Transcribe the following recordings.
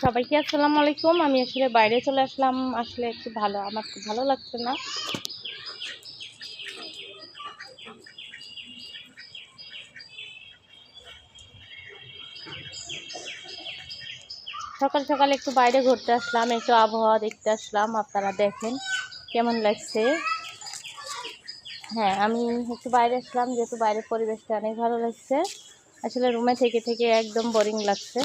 সবাইকে আসসালামু আলাইকুম। আমি আসলে বাইরে চলে আসলাম। আসলে একটু আমার খুব ভালো লাগছে না। সকাল সকাল একটু বাইরে ঘুরতে আসলাম, একটু আবহাওয়া দেখতে আসলাম। আপনারা দেখেন কেমন লাগছে। হ্যাঁ, আমি একটু বাইরে আসলাম যেহেতু বাইরের পরিবেশটা অনেক ভালো লাগছে। আসলে রুমে থেকে থেকে একদম বোরিং লাগছে।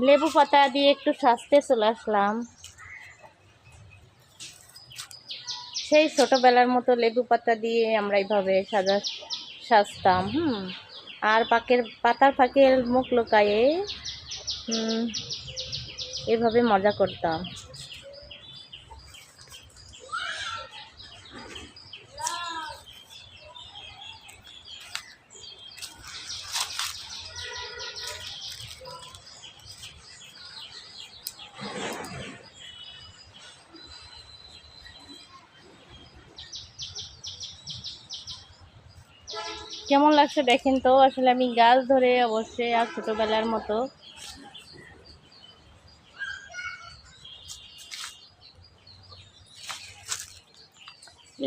লেবু পাতা দিয়ে একটু সাজতে চলে আসলাম। সেই ছোটবেলার মতো লেবু পাতা দিয়ে আমরা এইভাবে সাজতাম। আর পাতার ফাঁকে মুখ লুকায়ে এভাবে মজা করতাম। কেমন লাগছে দেখেন তো। আসলে আমি গাছ ধরে অবশ্যই আর ছোটবেলার মতো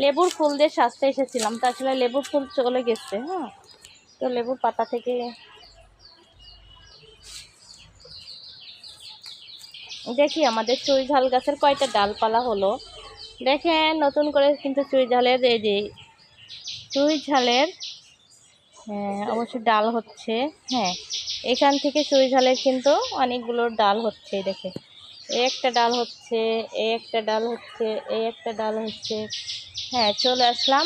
লেবুর ফুল দিয়ে সাজতে এসেছিলাম। তো আসলে লেবুর ফুল চলে গেছে। তো লেবুর পাতা থেকে দেখি আমাদের চুই ঝাল গাছের কয়টা ডালপালা হলো। দেখেন নতুন করে কিন্তু চুই ঝালের অবশ্যই ডাল হচ্ছে। হ্যাঁ, এখান থেকে চুই ঝালের কিন্তু অনেকগুলো ডাল হচ্ছে। দেখে একটা ডাল হচ্ছে, একটা ডাল হচ্ছে, একটা ডাল হচ্ছে। হ্যাঁ, চলে আসলাম।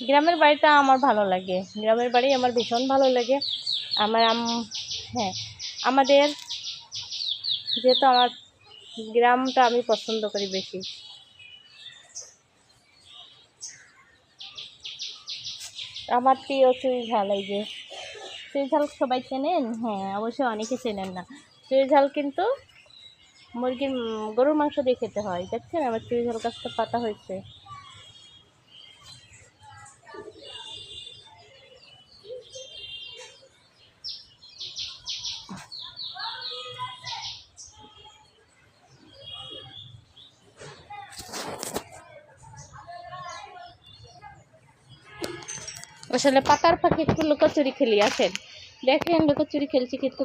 গ্রামের বাড়িটা আমার ভালো লাগে। গ্রামের বাড়ি আমার ভীষণ ভালো লাগে। আমার হ্যাঁ, আমাদের যেহেতু আমার গ্রামটা আমি পছন্দ করি বেশি। আমার প্রিয় চুই ঝাল। এই যে চুই ঝাল সবাই চেনেন? হ্যাঁ, অবশ্যই অনেকে চেনেন না। চুই ঝাল কিন্তু গরুর মাংস দিয়ে খেতে হয়। দেখছেন আমার চুই ঝাল গাছটা পাতা হয়েছে। আসলে পাতার ফাঁকে একটু লুকোচুরি খেলি। আসেন দেখেন লুকোচুরি খেলছি কিন্তু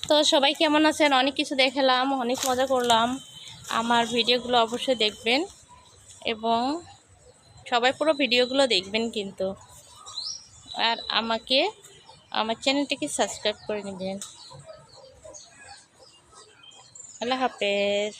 তো সবাই কেমন আছেন? অনেক কিছু দেখালাম, অনেক মজা করলাম। আমার ভিডিওগুলো অবশ্যই দেখবেন এবং সবাই পুরো ভিডিওগুলো দেখবেন কিন্তু। আর আমার চ্যানেলটিকে সাবস্ক্রাইব করে নেবেন। আল্লাহ হাফেজ।